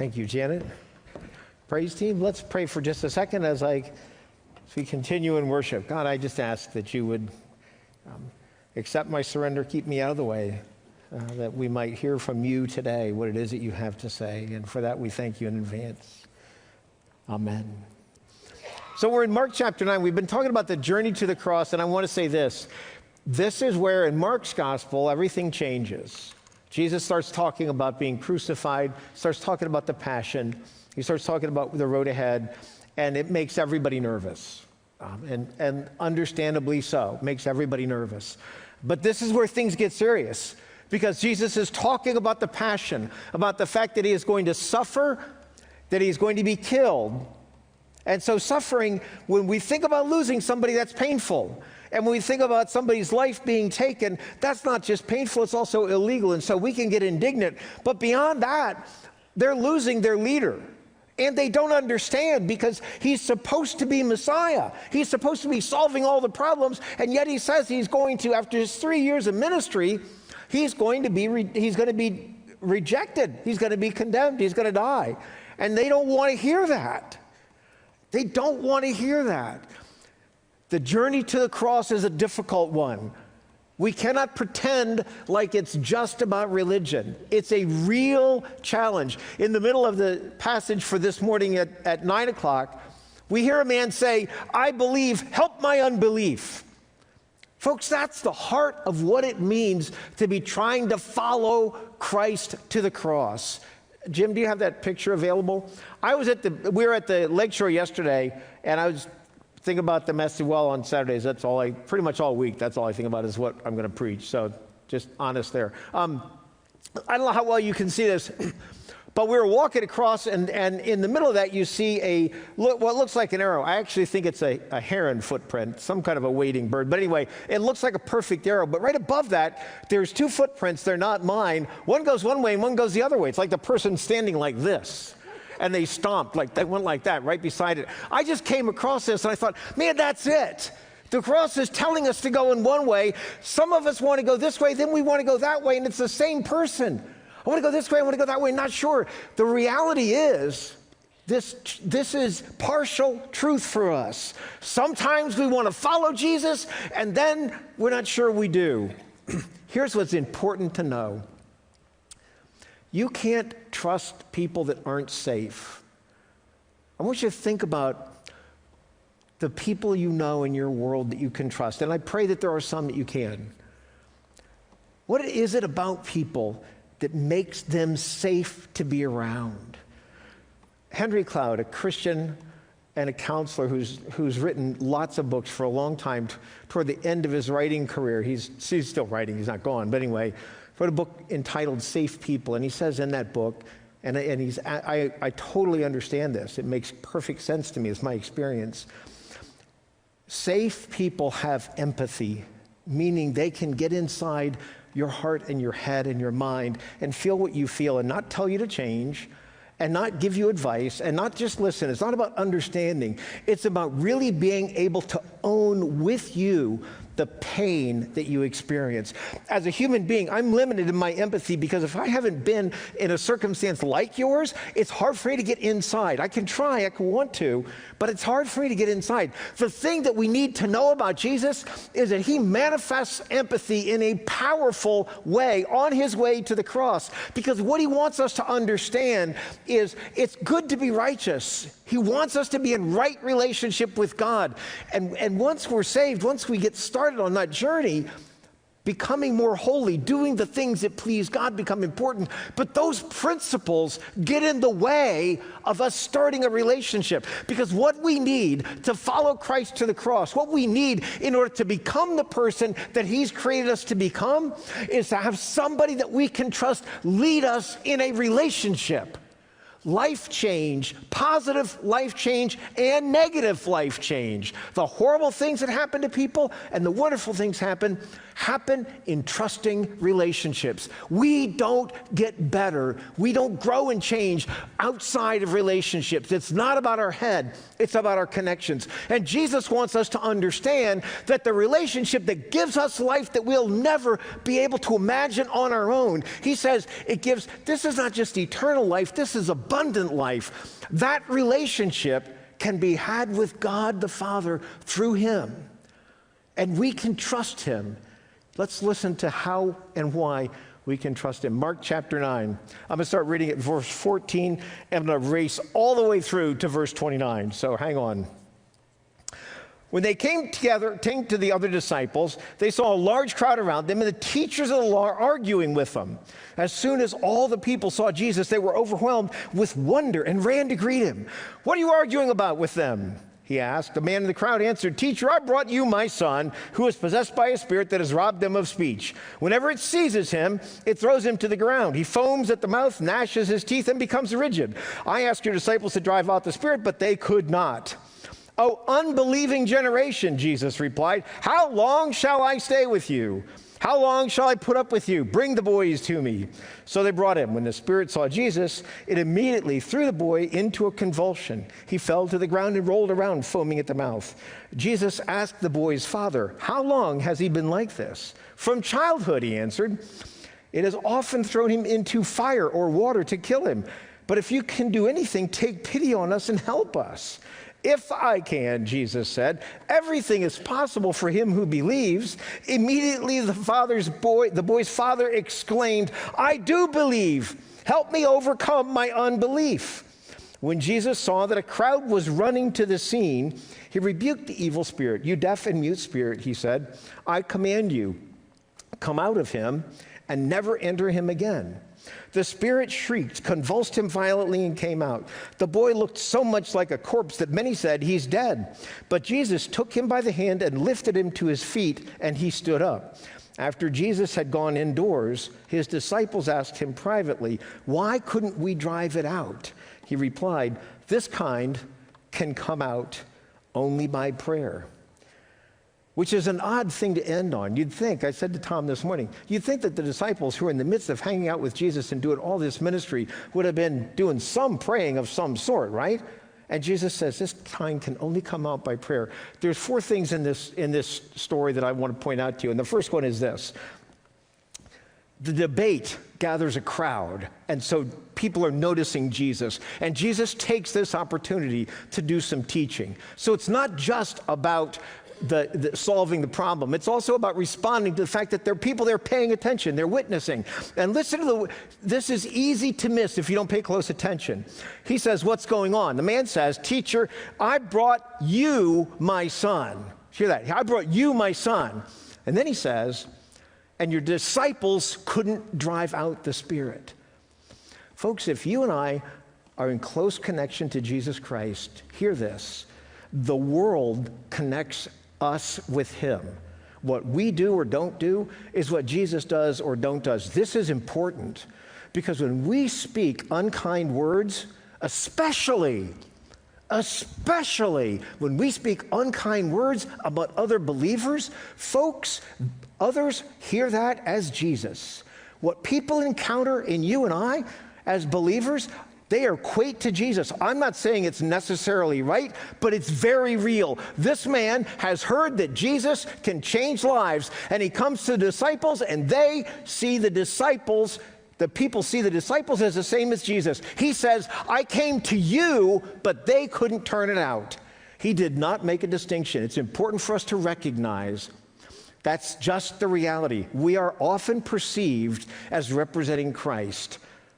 Thank you, Janet. Praise team, let's pray for just a second as we continue in worship. God, I just ask that you would accept my surrender, keep me out of the way, that we might hear from you today what it is that you have to say. And for that, we thank you in advance. Amen. So we're in Mark chapter 9. We've been talking about the journey to the cross, and I want to say this. This is where in Mark's gospel, everything changes. Jesus starts talking about being crucified, starts talking about the passion. He starts talking about the road ahead, and it makes everybody nervous. And understandably so, makes everybody nervous. But this is where things get serious, because Jesus is talking about the passion, about the fact that he is going to suffer, that he's going to be killed. And so suffering, when we think about losing somebody, that's painful. And when we think about somebody's life being taken, that's not just painful, it's also illegal. And so we can get indignant. But beyond that, they're losing their leader. And they don't understand, because he's supposed to be Messiah. He's supposed to be solving all the problems. And yet he says he's going to, after his 3 years of ministry, he's going to be rejected. He's going to be condemned. He's going to die. And they don't want to hear that. They don't want to hear that. The journey to the cross is a difficult one. We cannot pretend like it's just about religion. It's a real challenge. In the middle of the passage for this morning at 9 o'clock, we hear a man say, "I believe, help my unbelief." Folks, that's the heart of what it means to be trying to follow Christ to the cross. Jim, do you have that picture available? We were at the lakeshore yesterday, and I was thinking about the message. Well, on Saturdays, pretty much all week, that's all I think about is what I'm going to preach. So just honest there. I don't know how well you can see this, but we were walking across, and in the middle of that, you see what looks like an arrow. I actually think it's a heron footprint, some kind of a wading bird. But anyway, it looks like a perfect arrow. But right above that, there's two footprints. They're not mine. One goes one way and one goes the other way. It's like the person standing like this. And they stomped, like they went like that right beside it. I just came across this and I thought, man, that's it. The cross is telling us to go in one way. Some of us want to go this way, then we want to go that way, and it's the same person. I want to go this way, I want to go that way, not sure. The reality is, this is partial truth for us. Sometimes we want to follow Jesus, and then we're not sure we do. Here's what's important to know. You can't trust people that aren't safe. I want you to think about the people you know in your world that you can trust, and I pray that there are some that you can. What is it about people that makes them safe to be around? Henry Cloud, a Christian and a counselor who's written lots of books for a long time, toward the end of his writing career, he's still writing, he's not gone, but anyway, wrote a book entitled Safe People, and he says in that book, and I totally understand this, it makes perfect sense to me, it's my experience. Safe people have empathy, meaning they can get inside your heart and your head and your mind and feel what you feel and not tell you to change and not give you advice and not just listen. It's not about understanding. It's about really being able to own with you the pain that you experience. As a human being, I'm limited in my empathy because if I haven't been in a circumstance like yours, it's hard for me to get inside. I can try, I can want to, but it's hard for me to get inside. The thing that we need to know about Jesus is that he manifests empathy in a powerful way on his way to the cross, because what he wants us to understand is it's good to be righteous. He wants us to be in right relationship with God. And once we're saved, once we get started on that journey, becoming more holy, doing the things that please God become important. But those principles get in the way of us starting a relationship. Because what we need to follow Christ to the cross, what we need in order to become the person that he's created us to become, is to have somebody that we can trust lead us in a relationship. Life change, positive life change, and negative life change. The horrible things that happen to people and the wonderful things happen in trusting relationships. We don't get better. We don't grow and change outside of relationships. It's not about our head. It's about our connections. And Jesus wants us to understand that the relationship that gives us life that we'll never be able to imagine on our own, he says this is not just eternal life, this is abundant abundant life. That relationship can be had with God the Father through him. And we can trust him. Let's listen to how and why we can trust him. Mark chapter 9. I'm going to start reading at verse 14, and I'm going to race all the way through to verse 29. So hang on. When they came to the other disciples, they saw a large crowd around them and the teachers of the law arguing with them. As soon as all the people saw Jesus, they were overwhelmed with wonder and ran to greet him. "What are you arguing about with them?" he asked. The man in the crowd answered, "Teacher, I brought you my son, who is possessed by a spirit that has robbed him of speech. Whenever it seizes him, it throws him to the ground. He foams at the mouth, gnashes his teeth, and becomes rigid. I asked your disciples to drive out the spirit, but they could not." "O unbelieving generation," Jesus replied, "how long shall I stay with you? How long shall I put up with you? Bring the boys to me." So they brought him. When the spirit saw Jesus, it immediately threw the boy into a convulsion. He fell to the ground and rolled around, foaming at the mouth. Jesus asked the boy's father, "How long has he been like this?" "From childhood," he answered. "It has often thrown him into fire or water to kill him. But if you can do anything, take pity on us and help us." "If I can," Jesus said, "everything is possible for him who believes." Immediately the boy's father exclaimed, "I do believe. Help me overcome my unbelief." When Jesus saw that a crowd was running to the scene, he rebuked the evil spirit. "You deaf and mute spirit," he said, "I command you, come out of him and never enter him again." The spirit shrieked, convulsed him violently, and came out. The boy looked so much like a corpse that many said, "He's dead." But Jesus took him by the hand and lifted him to his feet, and he stood up. After Jesus had gone indoors, his disciples asked him privately, "Why couldn't we drive it out?" He replied, "This kind can come out only by prayer." Which is an odd thing to end on. You'd think, I said to Tom this morning, you'd think that the disciples who are in the midst of hanging out with Jesus and doing all this ministry would have been doing some praying of some sort, right? And Jesus says this kind can only come out by prayer. There's four things in this story that I want to point out to you. And the first one is this. The debate gathers a crowd, and so people are noticing Jesus. And Jesus takes this opportunity to do some teaching. So it's not just about the solving the problem. It's also about responding to the fact that there are people there paying attention, they're witnessing. And listen to this is easy to miss if you don't pay close attention. He says, "What's going on?" The man says, "Teacher, I brought you my son." Hear that? "I brought you my son." And then he says, "And your disciples couldn't drive out the spirit." Folks, if you and I are in close connection to Jesus Christ, hear this. The world connects us with him. What we do or don't do is what Jesus does or don't does. This is important because when we speak unkind words, especially when we speak unkind words about other believers, folks, others hear that as Jesus. What people encounter in you and I as believers, they equate to Jesus. I'm not saying it's necessarily right, but it's very real. This man has heard that Jesus can change lives, and he comes to the disciples, and they see the disciples, the people see the disciples as the same as Jesus. He says, "I came to you," but they couldn't turn it out. He did not make a distinction. It's important for us to recognize that's just the reality. We are often perceived as representing Christ.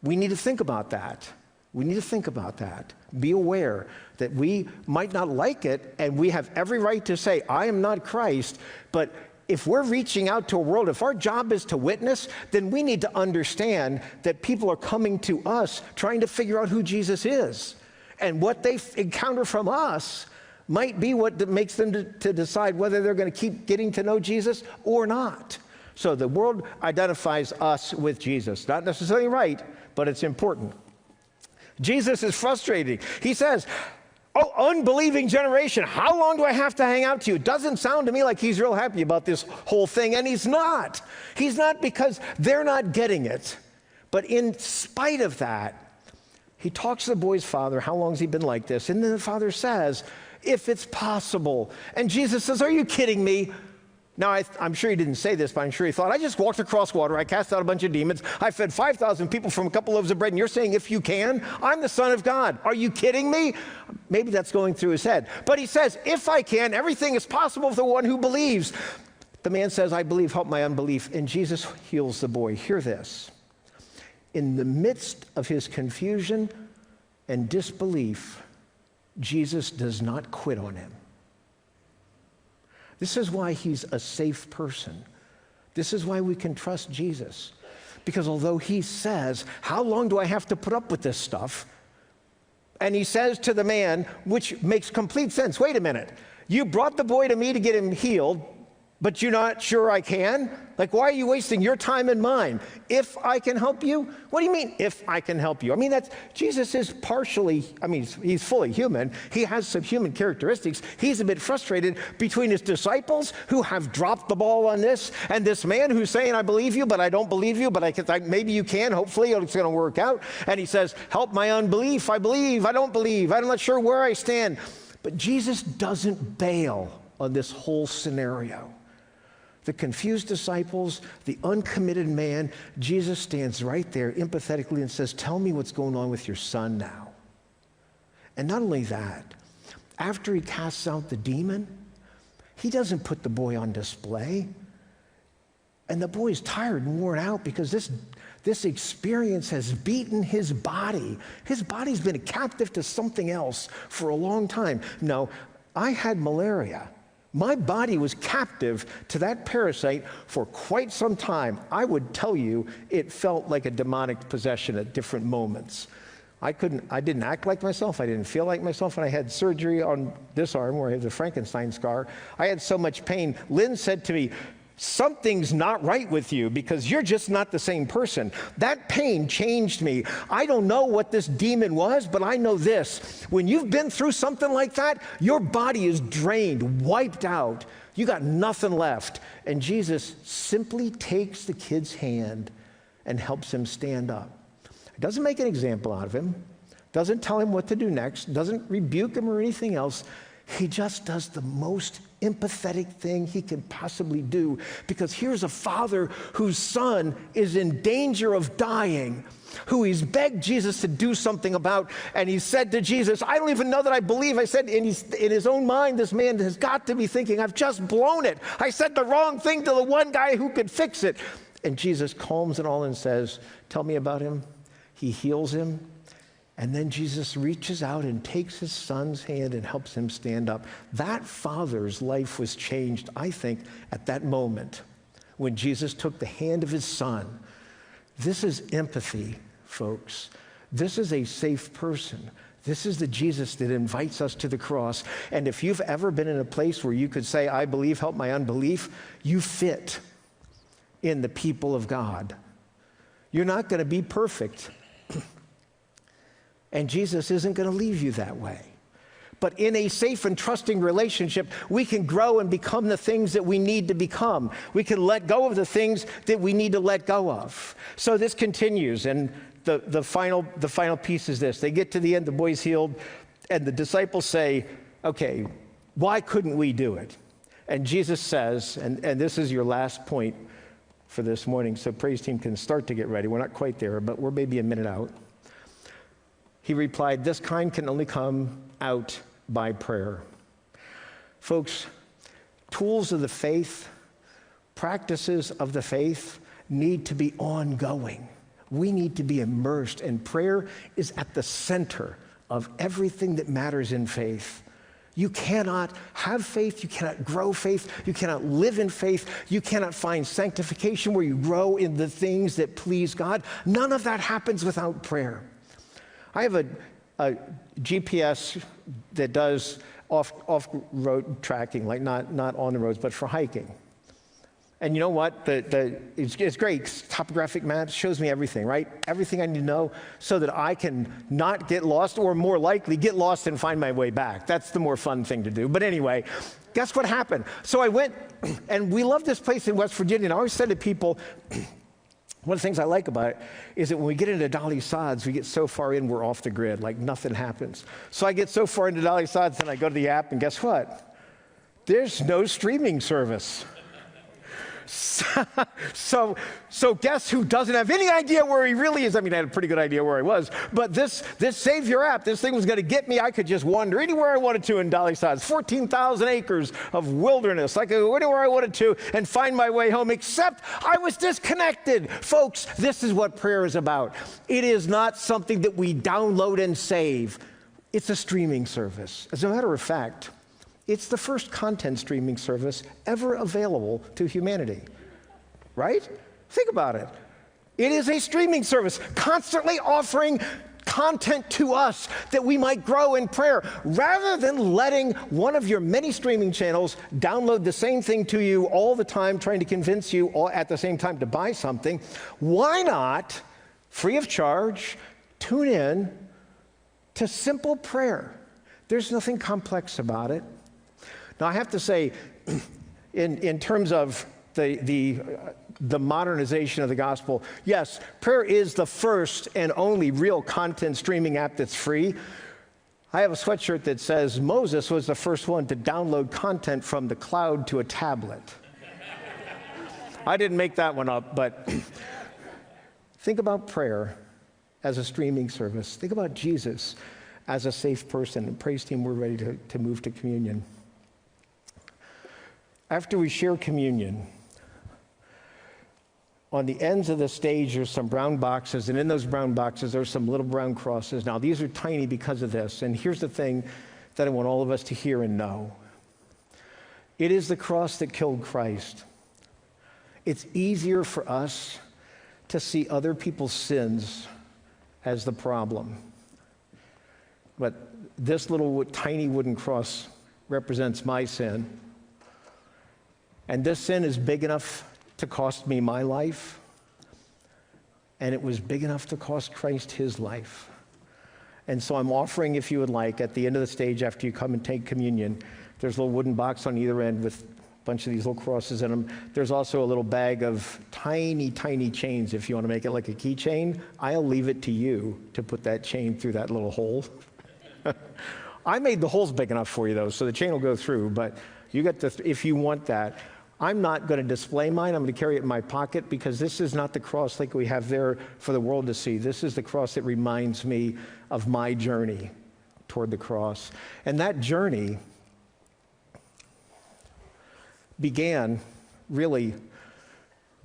We need to think about that. We need to think about that. Be aware that we might not like it, and we have every right to say, "I am not Christ," but if we're reaching out to a world, if our job is to witness, then we need to understand that people are coming to us trying to figure out who Jesus is. And what they encounter from us might be what makes them to decide whether they're going to keep getting to know Jesus or not. So the world identifies us with Jesus. Not necessarily right, but it's important. Jesus is frustrated. He says, "Oh, unbelieving generation, how long do I have to hang out to you?" It doesn't sound to me like he's real happy about this whole thing, and he's not. He's not because they're not getting it. But in spite of that, he talks to the boy's father, "How long has he been like this?" And then the father says, "If it's possible." And Jesus says, "Are you kidding me? Now, I'm sure he didn't say this, but I'm sure he thought, I just walked across water, I cast out a bunch of demons, I fed 5,000 people from a couple loaves of bread, and you're saying, if you can, I'm the Son of God. Are you kidding me? Maybe that's going through his head. But he says, if I can, everything is possible for the one who believes. The man says, I believe, help my unbelief. And Jesus heals the boy. Hear this. In the midst of his confusion and disbelief, Jesus does not quit on him. This is why he's a safe person. This is why we can trust Jesus. Because although he says, how long do I have to put up with this stuff? And he says to the man, which makes complete sense, wait a minute, you brought the boy to me to get him healed, but you're not sure I can? Like, why are you wasting your time and mine? If I can help you? What do you mean, if I can help you? I mean, Jesus is partially, he's fully human. He has some human characteristics. He's a bit frustrated between his disciples who have dropped the ball on this and this man who's saying, I believe you, but I don't believe you, but maybe you can, hopefully it's going to work out. And he says, help my unbelief. I believe, I don't believe. I'm not sure where I stand. But Jesus doesn't bail on this whole scenario. The confused disciples, the uncommitted man, Jesus stands right there empathetically and says, tell me what's going on with your son now. And not only that, after he casts out the demon, he doesn't put the boy on display. And the boy's tired and worn out because this experience has beaten his body. His body's been a captive to something else for a long time. No, I had malaria. My body was captive to that parasite for quite some time. I would tell you it felt like a demonic possession at different moments. I didn't act like myself. I didn't feel like myself. When I had surgery on this arm where I have the Frankenstein scar, I had so much pain. Lynn said to me, something's not right with you because you're just not the same person. That pain changed me. I don't know what this demon was, but I know this. When you've been through something like that, your body is drained, wiped out. You got nothing left. And Jesus simply takes the kid's hand and helps him stand up. He doesn't make an example out of him, doesn't tell him what to do next, doesn't rebuke him or anything else. He just does the most empathetic thing he can possibly do, because here's a father whose son is in danger of dying, who he's begged Jesus to do something about, and he said to Jesus, I don't even know that I believe. I said, in his own mind, this man has got to be thinking, I've just blown it. I said the wrong thing to the one guy who could fix it. And Jesus calms it all and says, tell me about him. He heals him. And then Jesus reaches out and takes his son's hand and helps him stand up. That father's life was changed, I think, at that moment when Jesus took the hand of his son. This is empathy, folks. This is a safe person. This is the Jesus that invites us to the cross. And if you've ever been in a place where you could say, I believe, help my unbelief, you fit in the people of God. You're not going to be perfect. And Jesus isn't going to leave you that way. But in a safe and trusting relationship, we can grow and become the things that we need to become. We can let go of the things that we need to let go of. So this continues, and the final piece is this. They get to the end, the boy's healed, and the disciples say, okay, why couldn't we do it? And Jesus says, and this is your last point for this morning, so praise team can start to get ready. We're not quite there, but we're maybe a minute out. He replied, this kind can only come out by prayer. Folks, tools of the faith, practices of the faith need to be ongoing. We need to be immersed, and prayer is at the center of everything that matters in faith. You cannot have faith, you cannot grow faith, you cannot live in faith, you cannot find sanctification where you grow in the things that please God. None of that happens without prayer. I have a GPS that does off-road tracking, like not on the roads, but for hiking. And you know what? It's great. Topographic maps shows me everything, right? Everything I need to know so that I can not get lost, or more likely get lost and find my way back. That's the more fun thing to do. But anyway, guess what happened? So I went, and we love this place in West Virginia. And I always said to people, one of the things I like about it is that when we get into Dolly Sods, we get so far in, we're off the grid, like nothing happens. So I get so far into Dolly Sods, and I go to the app, and guess what? There's no streaming service. So guess who doesn't have any idea where he really is? I mean, I had a pretty good idea where I was, but this Save Your app, this thing was going to get me. I could just wander anywhere I wanted to in Dolly Sides, 14,000 acres of wilderness. I could go anywhere I wanted to and find my way home, except I was disconnected. Folks, this is what prayer is about. It is not something that we download and save. It's a streaming service. As a matter of fact, it's the first content streaming service ever available to humanity, right? Think about it. It is a streaming service constantly offering content to us that we might grow in prayer. Rather than letting one of your many streaming channels download the same thing to you all the time, trying to convince you all at the same time to buy something, why not, free of charge, tune in to simple prayer? There's nothing complex about it. Now, I have to say, in terms of the modernization of the gospel, yes, prayer is the first and only real content streaming app that's free. I have a sweatshirt that says Moses was the first one to download content from the cloud to a tablet. I didn't make that one up, but think about prayer as a streaming service. Think about Jesus as a safe person. And praise team, we're ready to move to communion. After we share communion, on the ends of the stage, there's some brown boxes, and in those brown boxes, there's some little brown crosses. Now, these are tiny because of this, and here's the thing that I want all of us to hear and know. It is the cross that killed Christ. It's easier for us to see other people's sins as the problem. But this little tiny wooden cross represents my sin. And this sin is big enough to cost me my life, and it was big enough to cost Christ his life. And so I'm offering, if you would like, at the end of the stage after you come and take communion, there's a little wooden box on either end with a bunch of these little crosses in them. There's also a little bag of tiny, tiny chains if you want to make it like a keychain. I'll leave it to you to put that chain through that little hole. I made the holes big enough for you, though, so the chain will go through, but you get to, if you want that. I'm not going to display mine. I'm going to carry it in my pocket because this is not the cross like we have there for the world to see. This is the cross that reminds me of my journey toward the cross. And that journey began really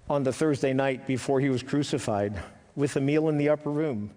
on the Thursday night before he was crucified with a meal in the upper room.